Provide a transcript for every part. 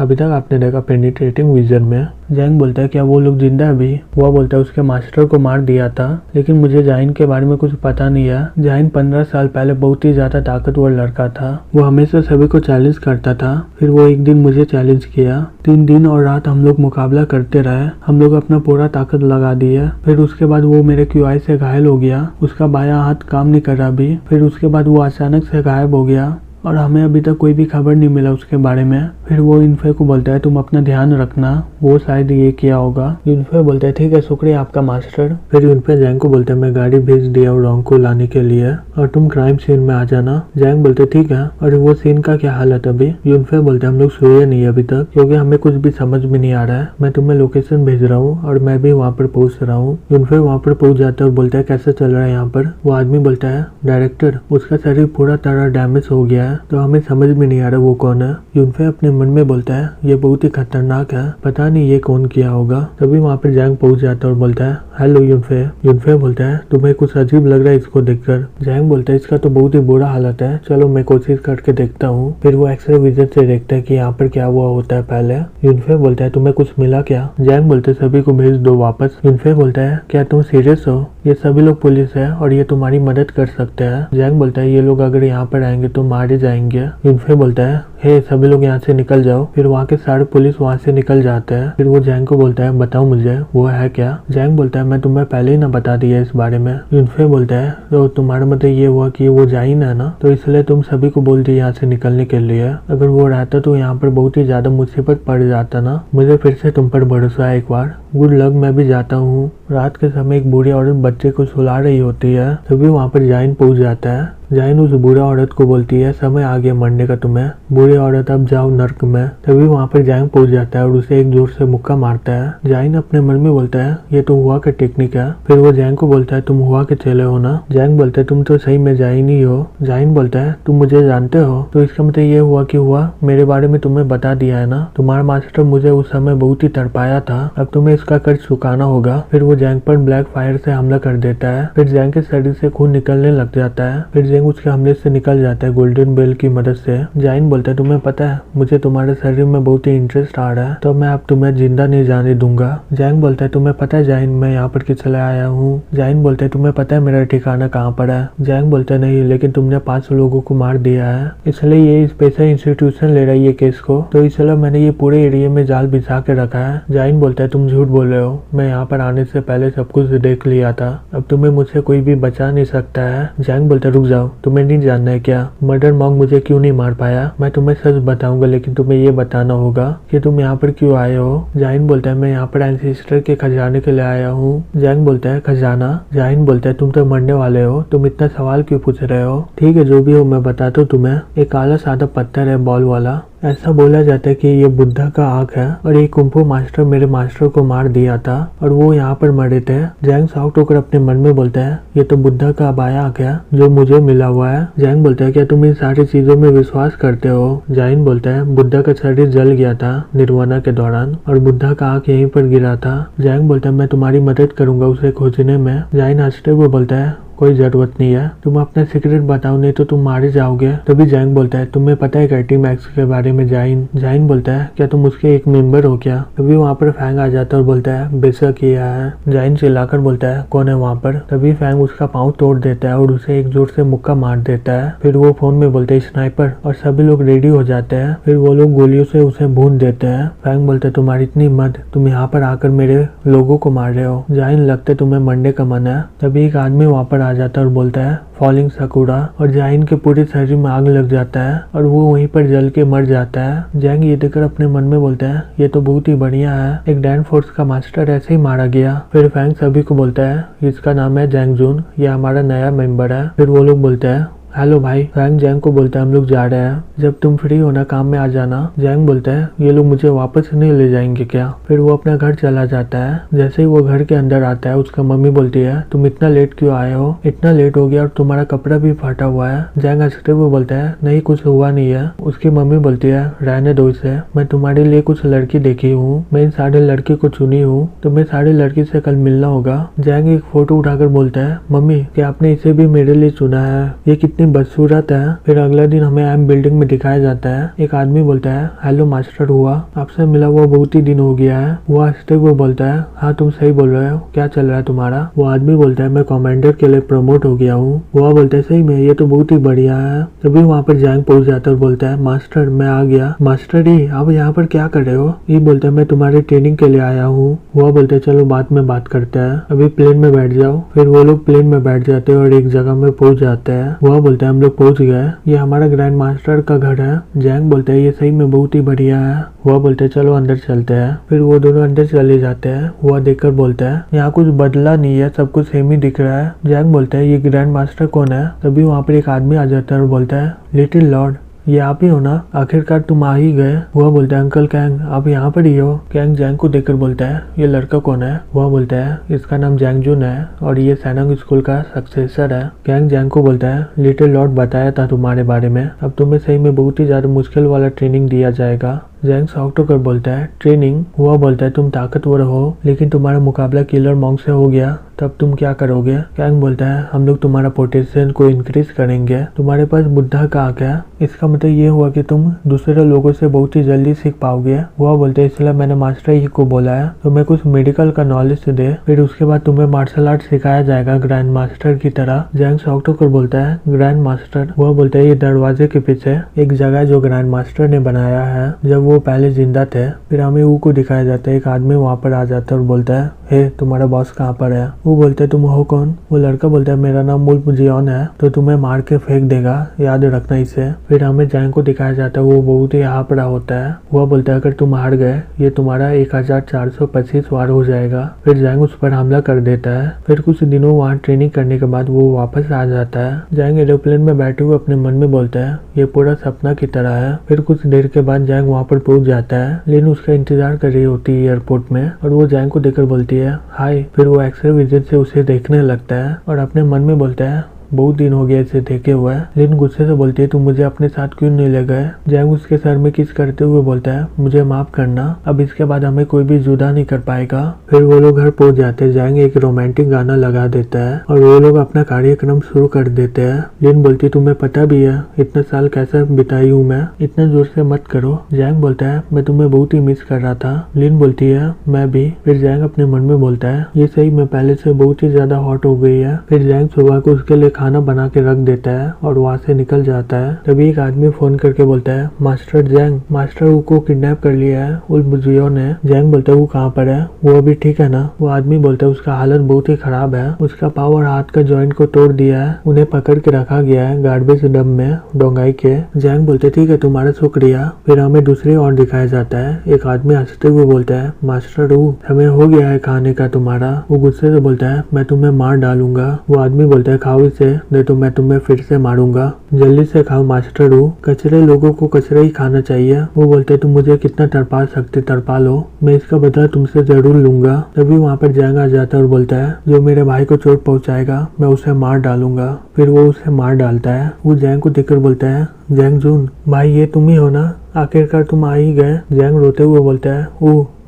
अभी तक आपने देखा पेनिट्रेटिंग विजन में। जैंग बोलता है क्या वो लोग जिंदा है अभी? वो बोलता है उसके मास्टर को मार दिया था, लेकिन मुझे जाइन के बारे में कुछ पता नहीं है। जाइन 15 साल पहले बहुत ही ज्यादा ताकतवर लड़का था। वो हमेशा सभी को चैलेंज करता था। फिर वो एक दिन मुझे चैलेंज किया। 3 दिन और रात हम लोग मुकाबला करते रहे। हम लोग अपना पूरा ताकत लगा दी है। फिर उसके बाद वो मेरे क्यूआई से घायल हो गया। उसका बायां हाथ काम नहीं कर रहा अभी। फिर उसके बाद वो अचानक से गायब हो गया और हमें अभी तक कोई भी खबर नहीं मिला उसके बारे में। फिर वो यूनफे को बोलता है तुम अपना ध्यान रखना, वो शायद ये किया होगा। यूनफे बोलता है ठीक है, शुक्रिया आपका मास्टर। फिर यूनफे जैंग को बोलता है मैं गाड़ी भेज दिया हूँ रॉन्ग को लाने के लिए और तुम क्राइम सीन में आ जाना। जैंग बोलते ठीक है। और वो सीन का क्या हालत अभी? यूनफे बोलते हम लोग सोए नहीं अभी तक, क्योंकि हमें कुछ भी समझ में नहीं आ रहा है। मैं तुम्हें लोकेशन भेज रहा हूँ और मैं भी वहाँ पर पहुँच रहा हूँ। यूनफे वहाँ पर पहुँच जाता है और बोलता है कैसे चल रहा है यहाँ पर? वो आदमी बोलता है डायरेक्टर, उसका शरीर पूरा तरह डैमेज हो गया है, तो हमें समझ में नहीं आ रहा वो कौन है। यूनफे अपने मन में बोलता है ये बहुत ही खतरनाक है, पता नहीं ये कौन किया होगा। तभी वहाँ पर जैंग पहुंच जाता है और बोलता है हेलो यूनफे। यूनफे बोलता है तुम्हें कुछ अजीब लग रहा है इसको देखकर। जैंग बोलता है इसका तो बहुत ही बुरा हालत है, चलो मैं कोशिश करके देखता हूँ। फिर वो एक्सरे विजन से देखता है कि यहाँ पर क्या हुआ होता है पहले। यूनफे बोलता है तुम्हें कुछ मिला क्या? जैंग बोलते है सभी को भेज दो वापस। यूनफे बोलता है क्या तुम सीरियस हो? ये सभी लोग पुलिस है और ये तुम्हारी मदद कर सकते हैं। जैंग बोलता है ये लोग अगर यहाँ पर आएंगे तो मारे जाएंगे। यूनफे बोलता है हे सभी लोग यहाँ से निकल जाओ। फिर वहाँ के सारे पुलिस वहाँ से निकल जाते हैं। फिर वो जैंग को बोलता है बताओ मुझे वो है क्या? जैंग बोलता है मैं तुम्हें पहले ही ना बता दिया इस बारे में। यूनफे बोलता है तो तुम्हारा मतलब ये हुआ कि वो जाइन है ना, तो इसलिए तुम सभी को बोल दिया यहाँ से निकलने के लिए। अगर वो रहता तो यहाँ पर बहुत ही ज्यादा मुसीबत पड़ जाता ना। मुझे फिर से तुम पर भरोसा है एक बार, गुड लक। मैं भी जाता हूँ। रात के समय एक बूढ़ी औरत बच्चे को सुला रही होती है। तभी वहाँ पर जाइन पहुँच जाता है। जाइन उस बूढ़े औरत को बोलती है समय आ गया मरने का तुम्हें, बूढ़े औरत अब जाओ नर्क में। तभी वहाँ पर जाइन पहुँच जाता है और उसे एक जोर से मुक्का मारता है। जाइन अपने मन में बोलता है ये तो हुआ का टेक्निक है। फिर वो जैंग को बोलता है तुम हुआ के चले हो ना? जैंग बोलता है तुम तो सही में जाइन ही हो। जाइन बोलता है तुम मुझे जानते हो, तो इसका मतलब ये हुआ कि हुआ मेरे बारे में तुम्हें बता दिया है ना। तुम्हारा मास्टर मुझे उस समय बहुत ही तड़पाया था, अब तुम्हें इसका कर्ज चुकाना होगा। फिर वो जैंग पर ब्लैक फायर से हमला कर देता है। फिर जैंग के शरीर से खून निकलने लग जाता है। फिर जैंग उसके हमले से निकल जाता है गोल्डन बेल की मदद से। जाइन बोलता है तुम्हें पता है मुझे तुम्हारे शरीर में बहुत ही इंटरेस्ट आ रहा है, तो मैं अब तुम्हें जिंदा नहीं जाने दूंगा। जैंग बोलता है तुम्हें पता है जाइन मैं यहाँ पर किस लिए आया हूँ? जाइन बोलता है तुम्हें पता है मेरा ठिकाना कहाँ पर है? जैंग बोलता है नहीं, लेकिन तुमने 5 लोगों को मार दिया है, इसलिए ये स्पेशल इंस्टीट्यूशन ले रहा है ये केस को, तो इसलिए मैंने ये पूरे एरिया में जाल बिछा के रखा है। जाइन बोलता है तुम झूठ बोल रहे हो, मैं यहाँ पर आने से पहले सब कुछ देख लिया था, अब तुम्हें मुझसे कोई भी बचा नहीं सकता है। जैंग बोलता है रुक जाओ, तुम्हें नहीं जानना है क्या मर्डर मॉन्ग मुझे क्यों नहीं मार पाया? मैं तुम्हें सच बताऊंगा, लेकिन तुम्हें ये बताना होगा कि तुम यहाँ पर क्यों आए हो। जाइन बोलता है मैं यहाँ पर एंसेस्टर के खजाने के लिए आया हूँ। जैंग बोलता है खजाना? जाइन बोलता है तुम तो मरने वाले हो, तुम इतना सवाल क्यों पूछ रहे हो? ठीक है जो भी हो मैं बताता हूँ तुम्हें। एक काला सादा पत्थर है बॉल वाला, ऐसा बोला जाता है कि ये बुद्धा का आंख है और ये कुंफू मास्टर मेरे मास्टर को मार दिया था और वो यहाँ पर मरे थे। जैंग शॉक्ड होकर अपने मन में बोलता है ये तो बुद्धा का बाया आंख है जो मुझे मिला हुआ है। जैंग बोलता है क्या तुम इन सारी चीजों में विश्वास करते हो? जाइन बोलता है बुद्धा का शरीर जल गया था निर्वाणा के दौरान और बुद्धा का आंख यहीं पर गिरा था। जैंग बोलता है मैं तुम्हारी मदद करूंगा उसे खोजने में। जाइन हंसते हुए बोलता है कोई जरूरत नहीं है, तुम अपना सीक्रेट बताओ नहीं तो तुम मारे जाओगे। तभी जैंग बोलता है तुम्हें पता है कैटी मैक्स के बारे में? जाइन बोलता है क्या तुम उसके एक मेंबर हो क्या? तभी वहाँ पर फैंग आ जाता है और बोलता है बेशक ये है। जाइन चिल्लाकर बोलता है कौन है वहाँ पर? तभी फैंग उसका पाँव तोड़ देता है और उसे एक जोर से मुक्का मार देता है। फिर वो फोन में बोलते है स्नाइपर, और सभी लोग रेडी हो जाते हैं। फिर वो लोग गोलियों से उसे भून देते हैं। फैंग बोलते है तुम्हारी इतनी हिम्मत, तुम यहाँ पर आकर मेरे लोगों को मार रहे हो। जाइन लगता है तुम्हें मरने का मन है। तभी एक आदमी वहाँ पर आ जाता है और बोलता है फॉलिंग सकुरा, और जाइन के पूरे शरीर में आग लग जाता है और वो वहीं पर जल के मर जाता है। जैंग ये देखकर अपने मन में बोलता है ये तो बहुत ही बढ़िया है, एक डैन फोर्स का मास्टर ऐसे ही मारा गया। फिर फैंग सभी को बोलता है इसका नाम है जैंग जून, ये हमारा नया मेंबर है। फिर वो लोग बोलते हैं हेलो भाई। फैंग जैंग को बोलता है हम लोग जा रहे हैं, जब तुम फ्री होना काम में आ जाना। जैंग बोलता है ये लोग मुझे वापस नहीं ले जाएंगे क्या? फिर वो अपना घर चला जाता है। जैसे ही वो घर के अंदर आता है उसका मम्मी बोलती है तुम इतना लेट क्यों आए हो? इतना लेट हो गया और तुम्हारा कपड़ा भी फटा हुआ है। जैंग हंसते हुए बोलता है नहीं कुछ हुआ नहीं है। उसकी मम्मी बोलती है रहने दो इसे, मैं तुम्हारे लिए कुछ लड़की देखी हूँ, मैं इन सारे लड़की को चुनी हूँ, तुम्हें सारी लड़की से कल मिलना होगा। जैंग एक फोटो उठाकर बोलता है मम्मी क्या आपने इसे भी मेरे लिए चुना है? ये कितनी कितनी बदसूरत है। फिर अगला दिन हमें एम बिल्डिंग में दिखाया जाता है। एक आदमी बोलता है, हेलो मास्टर हुआ, आपसे मिला हुआ बहुत ही दिन हो गया है। वो हंसते हुए बोलता है, हाँ तुम सही बोल रहे हो, क्या चल रहा है तुम्हारा। वो आदमी बोलता है, मैं कमांडर के लिए प्रमोट हो गया हूँ। वो बोलता है, सही में ये तो बहुत ही बढ़िया है। तभी वहाँ पर जैंग पहुंच जाता है और बोलता है, मास्टर मैं आ गया। मास्टर ही आप यहाँ पर क्या कर रहे हो। ये बोलता है, मैं तुम्हारी ट्रेनिंग के लिए आया हूँ। वो बोलते है, चलो बाद में बात करते हैं, अभी प्लेन में बैठ जाओ। फिर वो लोग प्लेन में बैठ जाते हैं और एक जगह में पहुंच जाते हैं। वो बोलता है, हम लोग पहुंच गए, ये हमारा ग्रैंड मास्टर का घर है। जैंग बोलता है, ये सही में बहुत ही बढ़िया है। वो बोलते हैं, चलो अंदर चलते हैं। फिर वो दोनों अंदर चले जाते हैं। वो देखकर बोलता है, यहाँ कुछ बदला नहीं है, सब कुछ सेम ही दिख रहा है। जैंग बोलता है, ये ग्रैंड मास्टर कौन है। तभी वहाँ पर एक आदमी आ जाता है और बोलता है, लिटिल लॉर्ड ये आप ही हो ना, आखिरकार तुम आ ही गए। वह बोलता है, अंकल कैंग आप यहाँ पर ही हो। कैंग जैंग को देखकर बोलता है, ये लड़का कौन है। वह बोलता है, इसका नाम जैंग जुन है और ये सैनंग स्कूल का सक्सेसर है। कैंग जैंग को बोलता है, लिटिल लॉर्ड बताया था तुम्हारे बारे में, अब तुम्हें सही में बहुत ही ज्यादा मुश्किल वाला ट्रेनिंग दिया जाएगा। जैंग शॉक्ड होकर बोलता है, ट्रेनिंग। हुआ बोलता है, तुम ताकतवर हो लेकिन तुम्हारा मुकाबला किलर मॉन्क से हो गया, तब तुम क्या करोगे। कैंग बोलता है, हम लोग तुम्हारा पोटेंशियल को इंक्रीज करेंगे, तुम्हारे पास बुद्धा का आ गया, इसका मतलब ये हुआ कि तुम दूसरे लोगों से बहुत ही जल्दी सीख पाओगे। हुआ बोलते है, इसलिए मैंने मास्टर ही को बोला है तुम्हें कुछ मेडिकल का नॉलेज दे, फिर उसके बाद तुम्हें मार्शल आर्ट सिखाया जाएगा ग्रैंड मास्टर की तरह। जैंग शॉक्ड होकर बोलता है, ग्रैंड मास्टर। हुआ बोलता है, ये दरवाजे के पीछे एक जगह जो ग्रैंड मास्टर ने बनाया है जब वो पहले जिंदा थे। फिर हमें वो को दिखाया जाता है, एक आदमी वहाँ पर आ जाता है और बोलता है, हे तुम्हारा बॉस कहाँ पर है। वो बोलते है, तुम हो कौन। वो लड़का बोलता है, मेरा नाम मुल्क जियोन है, तो तुम्हें मार के फेंक देगा, याद रखना इसे। फिर हमें जैंग को दिखाया जाता है, वो बहुत ही हापड़ा होता है। वो बोलता है, अगर तुम हार गए ये तुम्हारा 1425 वार हो जाएगा। फिर जैंग उस पर हमला कर देता है। फिर कुछ दिनों वहाँ ट्रेनिंग करने के बाद वो वापस आ जाता है। जैंग एरोप्लेन में बैठे हुए अपने मन में बोलता है, ये पूरा सपना की तरह है। फिर कुछ देर के बाद जैंग वहाँ पर पहुंच जाता है। लिन उसका इंतजार कर रही होती है एयरपोर्ट में और वो जैंग को देखकर बोलती है, हाय। फिर वो एक्सरे विजन से उसे देखने लगता है और अपने मन में बोलता है, बहुत दिन हो गया इसे देखे हुए। लिन गुस्से से बोलती है, तुम मुझे अपने साथ क्यों नहीं ले गए। जैंग उसके सर में किस करते हुए बोलता है, मुझे माफ करना, अब इसके बाद हमें कोई भी जुदा नहीं कर पाएगा। फिर वो लोग घर पहुंच जाते हैं। जैंग एक रोमांटिक गाना लगा देता है और वो लोग अपना कार्यक्रम शुरू कर देते हैं। लिन बोलती है, तुम्हें पता भी है इतना साल कैसे बिताई हूँ मैं, इतना जोर से मत करो। जैंग बोलता है, मैं तुम्हें बहुत ही मिस कर रहा था। लिन बोलती है, मैं भी। फिर जैंग अपने मन में बोलता है, ये सही में पहले से बहुत ही ज्यादा हॉट हो गई है। फिर जैंग सुबह को उसके लिए खाना बना के रख देता है और वहाँ से निकल जाता है। तभी एक आदमी फोन करके बोलता है, मास्टर जैंग, मास्टर वो को किडनैप कर लिया है उल्फ जियो ने। जैंग बोलता है, वो कहाँ पर है, वो अभी ठीक है ना। वो आदमी बोलता है, उसका हालत बहुत ही खराब है, उसका पाँव और हाथ का जॉइंट को तोड़ दिया है, उन्हें पकड़ के रखा गया है गार्बेज डंप में डोंगाई के। जैंग बोलते, ठीक है तुम्हारा शुक्रिया। फिर हमें दूसरी ओर दिखाया जाता है। एक आदमी हंसते हुए बोलता है, मास्टर हमें हो गया है खाने का तुम्हारा। वो गुस्से से बोलता है, मैं तुम्हें मार डालूंगा। वो आदमी बोलता है, खाओ इसे, नहीं तो मैं तुम्हें फिर से मारूंगा, जल्दी से खाओ मास्टर कचरे लोगों को कचरा ही खाना चाहिए। वो बोलते, तुम मुझे कितना तड़पा सकते तड़पा लो, मैं इसका बदला तुमसे जरूर लूंगा। तभी वहाँ पर जैंग आ जाता है और बोलता है, जो मेरे भाई को चोट पहुँचाएगा मैं उसे मार डालूंगा। फिर वो उसे मार डालता है। वो जैंग को देखकर बोलता है, जैंग जुन भाई ये तुम ही हो ना, आखिरकार तुम आ ही गए। जैंग रोते हुए बोलता है,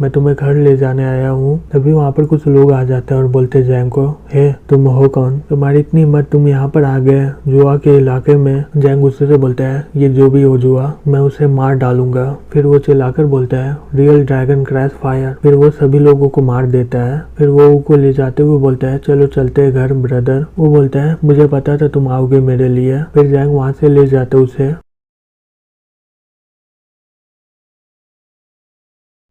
मैं तुम्हें घर ले जाने आया हूँ। तभी वहाँ पर कुछ लोग आ जाते हैं और बोलते हैं जैंग को, हे तुम हो कौन, तुम्हारी इतनी हिम्मत, तुम यहाँ पर आ गए जुआ के इलाके में। जैंग गुस्से से बोलता है, ये जो भी हो जुआ, मैं उसे मार डालूंगा। फिर वो चिल्लाकर बोलता है, रियल ड्रैगन क्रैश फायर। फिर वो सभी लोगों को मार देता है। फिर वो को ले जाते हुए बोलता है, चलो चलते हैं घर ब्रदर। वो बोलता है, मुझे पता था तुम आओगे मेरे लिए। फिर जैंग वहाँ से ले जाते उसे